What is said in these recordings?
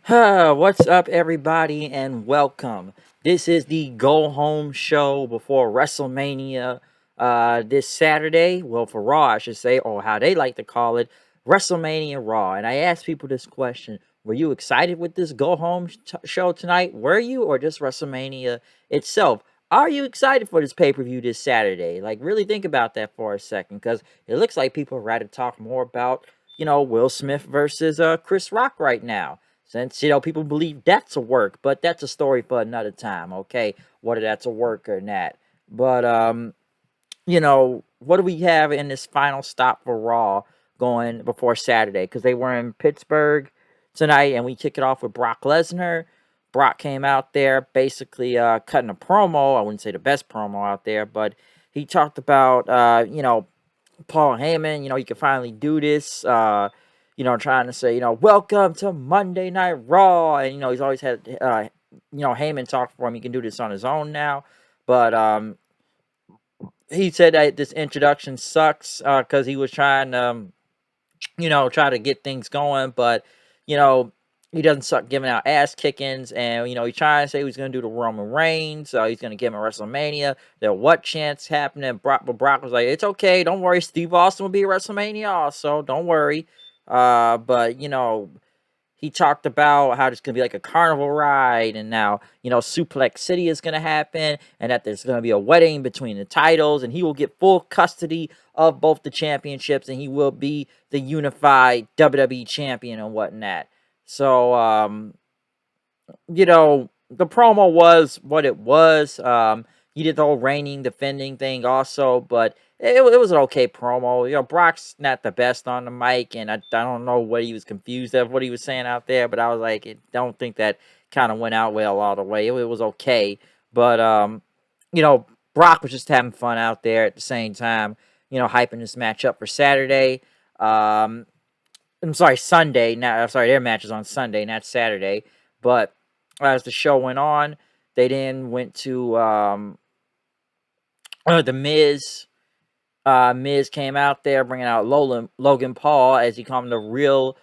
What's up, everybody, and welcome. This is the go home show before WrestleMania this Saturday. Well, for Raw, I should say, or how they like to call it, WrestleMania Raw. And I asked people this question: were you excited with this go home show tonight? Were you, or just WrestleMania itself? Are you excited for this pay per view this Saturday? Like, really think about that for a second, because it looks like people would rather talk more about, Will Smith versus Chris Rock right now, since people believe that's a work, but that's a story for another time. Okay, whether that's a work or not. But what do we have in this final stop for Raw going before Saturday? Because they were in Pittsburgh tonight, and we kick it off with Brock Lesnar. Brock came out there basically cutting a promo. I wouldn't say the best promo out there, but he talked about Paul Heyman, you can finally do this. Trying to say, welcome to Monday Night Raw. And, he's always had, Heyman talk for him. He can do this on his own now. But he said that this introduction sucks because he was trying to, try to get things going. But, you know, he doesn't suck giving out ass kickings. And, he's trying to say he's going to do the Roman Reigns. He's going to give him a WrestleMania. There what chance happening? But Brock was like, it's okay. Don't worry. Steve Austin will be at WrestleMania also. Don't worry. But, he talked about how it's going to be like a carnival ride, and now, Suplex City is going to happen, and that there's going to be a wedding between the titles, and he will get full custody of both the championships, and he will be the unified WWE champion and whatnot. So, the promo was what it was. He did the whole reigning, defending thing also, but it was an okay promo. Brock's not the best on the mic, and I don't know what he was confused of what he was saying out there, but I was like, I don't think that kind of went out well all the way. It was okay, but you know, Brock was just having fun out there at the same time, hyping this match up for Saturday. Um, I'm sorry, Sunday. Now, I'm sorry, their match is on Sunday, not Saturday. But as the show went on, they then went to the Miz. Miz came out there bringing out Logan Paul, as he called him, the real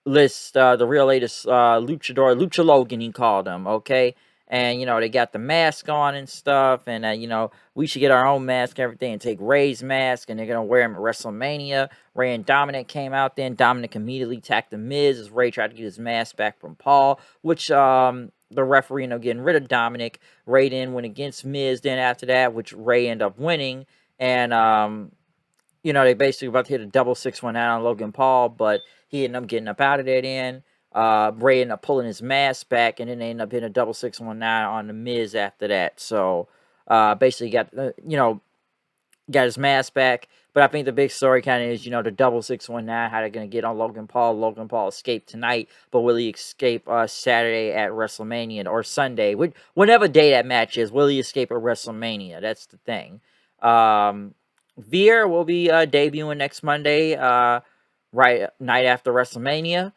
latest luchador, Lucha Logan, he called him. Okay. And, they got the mask on and stuff. And, we should get our own mask, everything, and take Ray's mask. And they're going to wear him at WrestleMania. Ray and Dominic came out there, and Dominic immediately attacked the Miz as Ray tried to get his mask back from Paul, which the referee ended up getting rid of Dominic. Ray then went against Miz then after that, which Ray ended up winning. And, they basically about to hit a double 619 on Logan Paul, but he ended up getting up out of there then. Ray ended up pulling his mask back, and then they ended up hitting a double 619 on the Miz after that. So basically got his mask back. But I think the big story kind of is, the double 619, how they're going to get on Logan Paul. Logan Paul escaped tonight, but will he escape Saturday at WrestleMania or Sunday? Whenever day that match is, will he escape at WrestleMania? That's the thing. Veer will be debuting next Monday, right night after WrestleMania.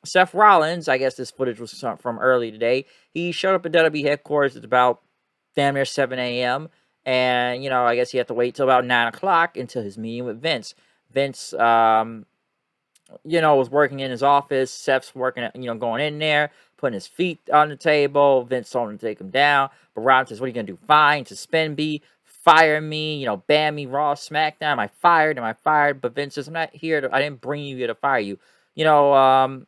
Seth Rollins, I guess this footage was from early today. He showed up at WWE headquarters at about damn near 7 a.m. And, I guess he had to wait till about 9 o'clock until his meeting with Vince. Vince, was working in his office. Seth's working, going in there, putting his feet on the table. Vince told him to take him down. But Rollins says, what are you going to do? Fine, suspend me, fire me, ban me, Raw, SmackDown. Am I fired? Am I fired? But Vince says, I'm not here I didn't bring you here to fire you. I'm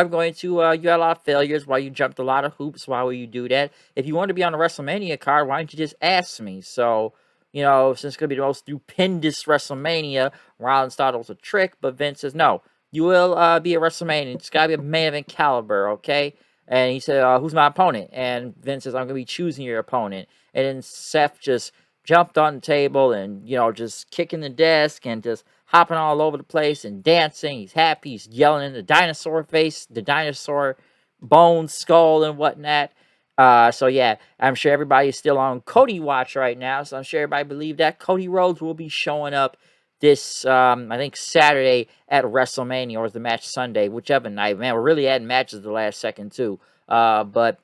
going to, you had a lot of failures while you jumped a lot of hoops. Why would you do that? If you want to be on the WrestleMania card, why don't you just ask me? So, since it's going to be the most stupendous WrestleMania, Rollins thought it was a trick, but Vince says, no, you will be at WrestleMania. It's got to be a main event caliber, okay? And he said, who's my opponent? And Vince says, I'm going to be choosing your opponent. And then Seth just jumped on the table and, just kicking the desk and just hopping all over the place and dancing. He's happy. He's yelling in the dinosaur face, the dinosaur bone skull and whatnot. So yeah, I'm sure everybody is still on Cody watch right now. So I'm sure everybody believe that Cody Rhodes will be showing up this, I think Saturday at WrestleMania, or is the match Sunday, whichever night. Man, we're really adding matches the last second too. But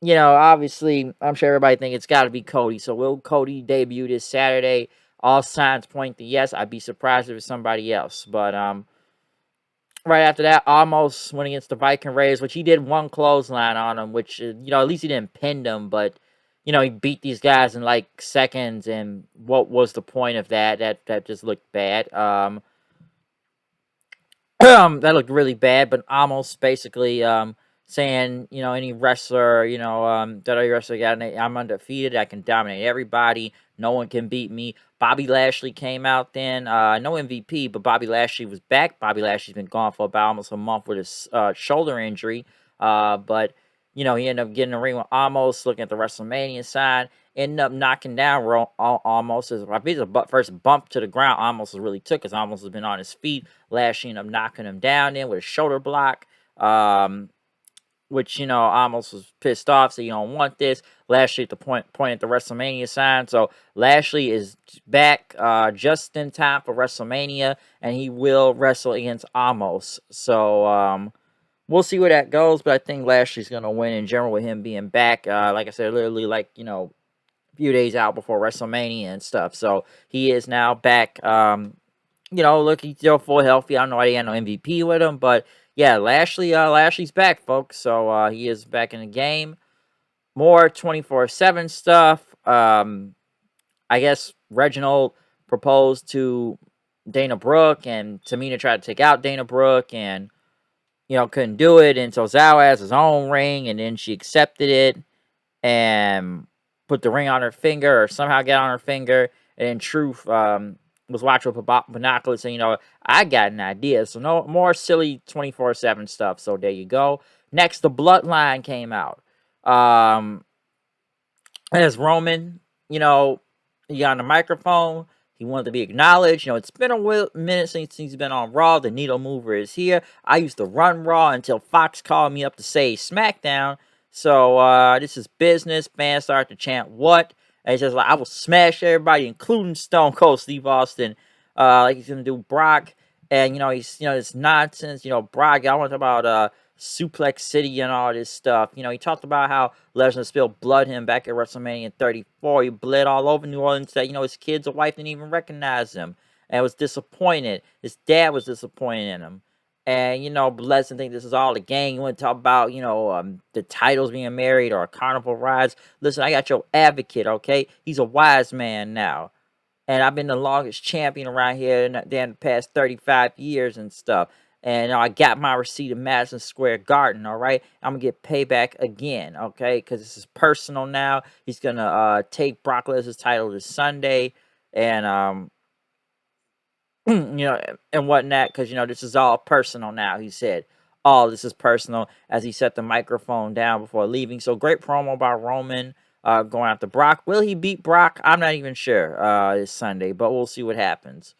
obviously, I'm sure everybody think it's got to be Cody. So will Cody debut this Saturday? All signs point to yes. I'd be surprised if it's somebody else. But Right after that, almost went against the Viking Raiders, which he did one clothesline on him, which, at least he didn't pin them, but, he beat these guys in like seconds, and what was the point of that? That just looked bad. That looked really bad, but almost basically saying, any wrestler, that any wrestler got, I'm undefeated. I can dominate everybody. No one can beat me. Bobby Lashley came out then. No MVP, but Bobby Lashley was back. Bobby Lashley's been gone for about almost a month with his shoulder injury. But, he ended up getting a ring with Almost, looking at the WrestleMania side. Ended up knocking down Almost. I think the first bump to the ground Almost really took, because Almost has been on his feet. Lashley ended up knocking him down then with a shoulder block, which, Almost was pissed off, so you don't want this. Lashley at the point at the WrestleMania sign. So Lashley is back just in time for WrestleMania, and he will wrestle against Almost. So we'll see where that goes, but I think Lashley's going to win in general with him being back. Like I said, literally, like, few days out before WrestleMania and stuff. So he is now back. Look, he's still full healthy. I don't know why he had no MVP with him, but yeah, Lashley's back, folks. So he is back in the game. More 24/7 stuff. I guess Reginald proposed to Dana Brooke, and Tamina tried to take out Dana Brooke, and couldn't do it. And so Zhao has his own ring, and then she accepted it and put the ring on her finger, or somehow get on her finger. And then Truth was watching with binoculars, saying, I got an idea. So no more silly 24/7 stuff. So there you go. Next, the Bloodline came out. As Roman, he got on the microphone. He wanted to be acknowledged. It's been a minute since he's been on Raw. The Needle Mover is here. I used to run Raw until Fox called me up to say SmackDown. So this is business. Fans start to chant what? And he says, like, I will smash everybody, including Stone Cold Steve Austin. Like he's gonna do Brock. And he's it's nonsense. Brock, I want to talk about Suplex City and all this stuff. He talked about how Lesnar spilled blood him back at WrestleMania 34. He bled all over New Orleans that, his kids or wife didn't even recognize him and was disappointed. His dad was disappointed in him. And, Lesnar think this is all a gang. You want to talk about, the titles being married or carnival rides. Listen, I got your advocate, okay? He's a wise man now. And I've been the longest champion around here in the past 35 years and stuff. And I got my receipt in Madison Square Garden, all right? I'm going to get payback again, okay? Because this is personal now. He's going to take Brock Lesnar's title this Sunday. And, and whatnot, because, this is all personal now, he said. All this is personal, as he set the microphone down before leaving. So great promo by Roman going after Brock. Will he beat Brock? I'm not even sure this Sunday, but we'll see what happens.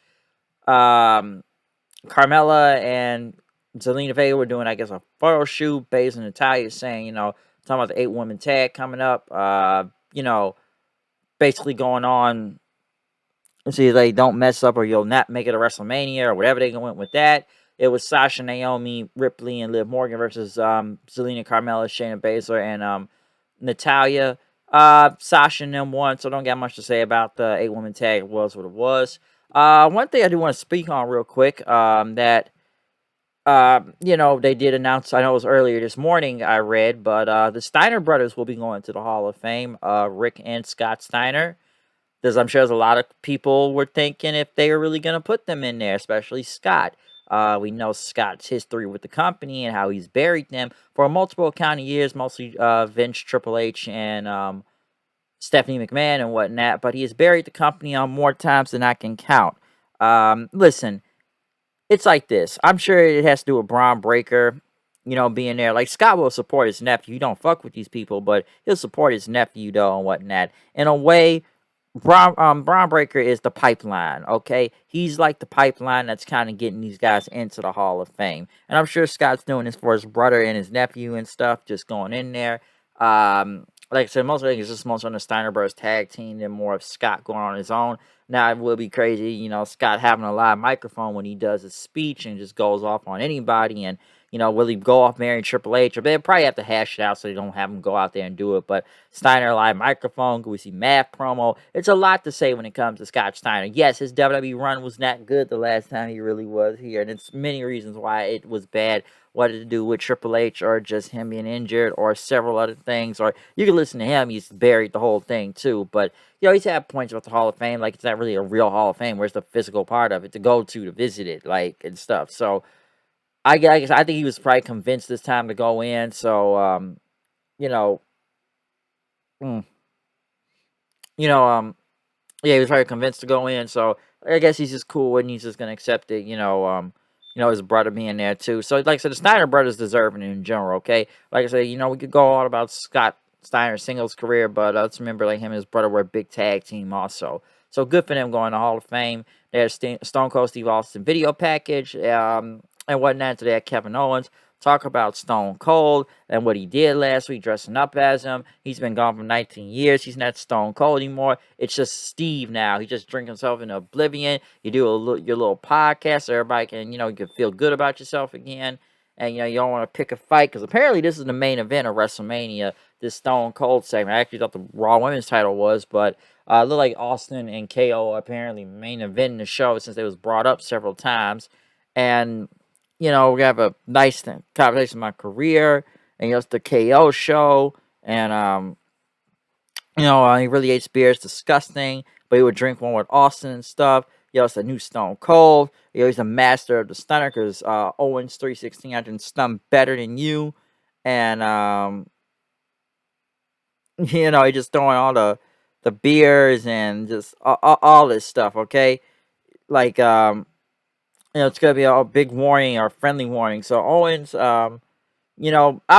Carmella and Zelina Vega were doing, I guess, a photo shoot. Baze and Natalya saying, talking about the 8-woman tag coming up. Basically going on. See, they don't mess up or you'll not make it a WrestleMania or whatever they went with that. It was Sasha, Naomi, Ripley, and Liv Morgan versus Zelina, Carmella, Shayna Baszler, and Natalya. Sasha and them won, so don't got much to say about the 8-woman tag. It was what it was. One thing I do want to speak on real quick, that they did announce, I know it was earlier this morning I read, but the Steiner Brothers will be going to the Hall of Fame, Rick and Scott Steiner. I'm sure there's a lot of people were thinking if they were really going to put them in there, especially Scott. We know Scott's history with the company and how he's buried them for multiple account of years, mostly Vince, Triple H, and Stephanie McMahon and whatnot. But he has buried the company on more times than I can count. Listen, it's like this. I'm sure it has to do with Braun Breaker, being there. Like, Scott will support his nephew. He don't fuck with these people, but he'll support his nephew, though, and whatnot. In a way, Braun Breaker is the pipeline, okay? He's like the pipeline that's kind of getting these guys into the Hall of Fame. And I'm sure Scott's doing this for his brother and his nephew and stuff, just going in there. Like I said, most of it is just most on the Steiner Brothers tag team and more of Scott going on his own. Now, it will be crazy, Scott having a live microphone when he does his speech and just goes off on anybody. And, will he go off marrying Triple H? Or they'll probably have to hash it out so they don't have him go out there and do it. But Steiner live microphone, could we see math promo? It's a lot to say when it comes to Scott Steiner. Yes, his WWE run was not good the last time he really was here, and it's many reasons why it was bad. What to do with Triple H, or just him being injured, or several other things. Or you can listen to him; he's buried the whole thing too. But he's had points about the Hall of Fame, like it's not really a real Hall of Fame. Where's the physical part of it to go to visit it, like and stuff. So I guess I think he was probably convinced this time to go in. So you know, mm, you know, yeah, he was probably convinced to go in. So I guess he's just cool and he's just gonna accept it. His brother being there too. So like I said, the Steiner brothers deserve it in general. Okay, like I said, we could go all about Scott Steiner's singles career, but let's remember like him and his brother were a big tag team also. So good for them going to Hall of Fame. They had Stone Cold Steve Austin video package and whatnot. So they had Kevin Owens talk about Stone Cold and what he did last week, dressing up as him. He's been gone for 19 years. He's not Stone Cold anymore. It's just Steve now. He just drinks himself into oblivion. You do your little podcast so everybody can, you can feel good about yourself again. And, you don't want to pick a fight because apparently this is the main event of WrestleMania, this Stone Cold segment. I actually thought the Raw Women's title was, but it looked like Austin and KO are apparently main event in the show since it was brought up several times. And we're gonna have a nice conversation about my career, and it's the KO show, and he really hates beer. It's disgusting, but he would drink one with Austin and stuff. It's a new Stone Cold. He's a master of the stunner because Owens 316 I can stun better than you, and he just throwing all the beers and just all this stuff. Okay, like it's gonna be a big warning or friendly warning. So Owens, I'll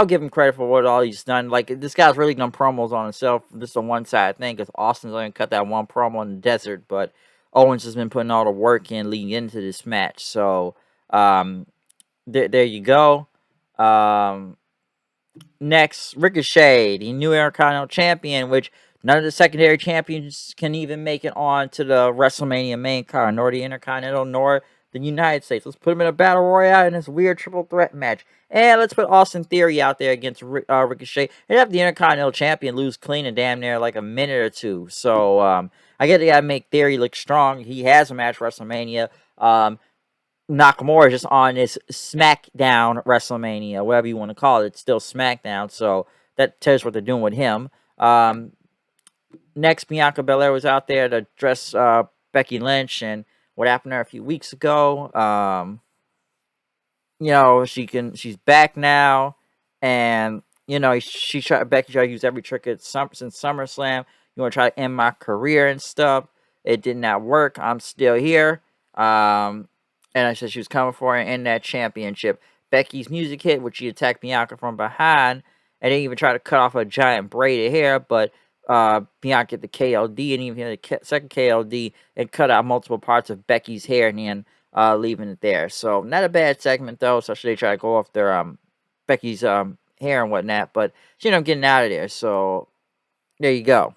give him credit for what all he's done. Like this guy's really done promos on himself. Just a one side thing because Austin's only cut that one promo in the desert, but Owens has been putting all the work in leading into this match. So there you go. Um, Next, Ricochet, the new Intercontinental Champion, which none of the secondary champions can even make it on to the WrestleMania main card, nor the Intercontinental, nor the United States. Let's put him in a battle royale in this weird triple threat match. And let's put Austin Theory out there against Ricochet and have the Intercontinental Champion lose clean and damn near like a minute or two. So I get they gotta make Theory look strong. He has a match WrestleMania. Nakamura is just on this SmackDown WrestleMania, whatever you want to call it. It's still SmackDown, so that tells what they're doing with him. Next, Bianca Belair was out there to dress Becky Lynch, and what happened to her a few weeks ago. She's back now, and Becky tried to use every trick since SummerSlam. You want to try to end my career and stuff. It did not work. I'm still here. And I said she was coming for it in that championship. Becky's music hit, which she attacked Bianca from behind, and then even tried to cut off a giant braid of hair, but Bianca hit the KLD and even hit the second KLD and cut out multiple parts of Becky's hair and then leaving it there. So not a bad segment though. So they try to go off their Becky's hair and whatnot, but she ended up getting out of there. So there you go.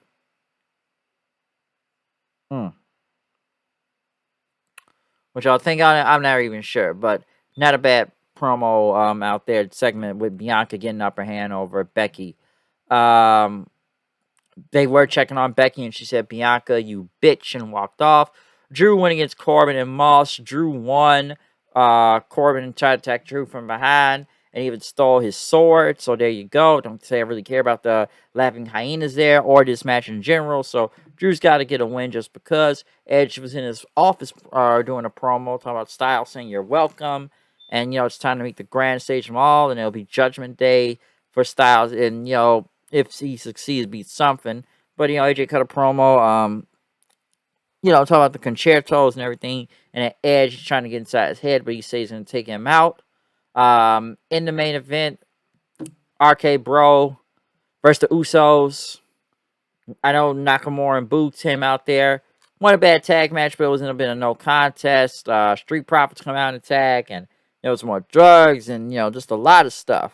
Which I'll think on it. I'm not even sure, but not a bad promo out there segment with Bianca getting upper hand over Becky. They were checking on Becky, and she said, "Bianca, you bitch," and walked off. Drew went against Corbin and Moss. Drew won. Corbin tried to attack Drew from behind and even stole his sword. So there you go. Don't say I really care about the Laughing Hyenas there or this match in general. So Drew's got to get a win just because. Edge was in his office doing a promo talking about Styles saying you're welcome. And, it's time to make the grand stage them all. And it'll be Judgment Day for Styles. And, if he succeeds, beat something. But, AJ cut a promo, talking about the concertos and everything. And Edge is trying to get inside his head, but he says he's going to take him out. In the main event, RK Bro versus the Usos. I know Nakamura and Boots came out there. Won a bad tag match, but it was in a bit of no contest. Street Profits come out and attack, and there was more drugs and, just a lot of stuff.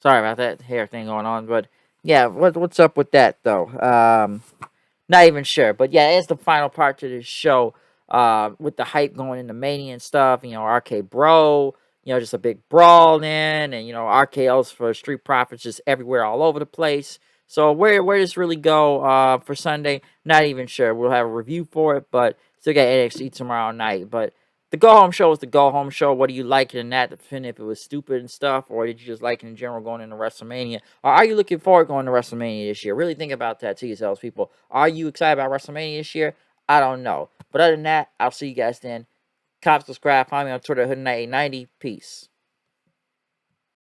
Sorry about that hair thing going on, but Yeah, what's up with that though? Not even sure, but yeah, it's the final part to this show. With the hype going into Mania and stuff, RK Bro, just a big brawl in, and RKO's for Street Profits just everywhere, all over the place. So where does this really go for Sunday? Not even sure. We'll have a review for it, but still got NXT tomorrow night. But the go home show is the go home show. What do you like in that? Depending if it was stupid and stuff, or did you just like it in general going into WrestleMania? Or are you looking forward going to WrestleMania this year? Really think about that to yourselves, people. Are you excited about WrestleMania this year? I don't know. But other than that, I'll see you guys then. Comment, subscribe, find me on Twitter, Hood Knight 890. Peace.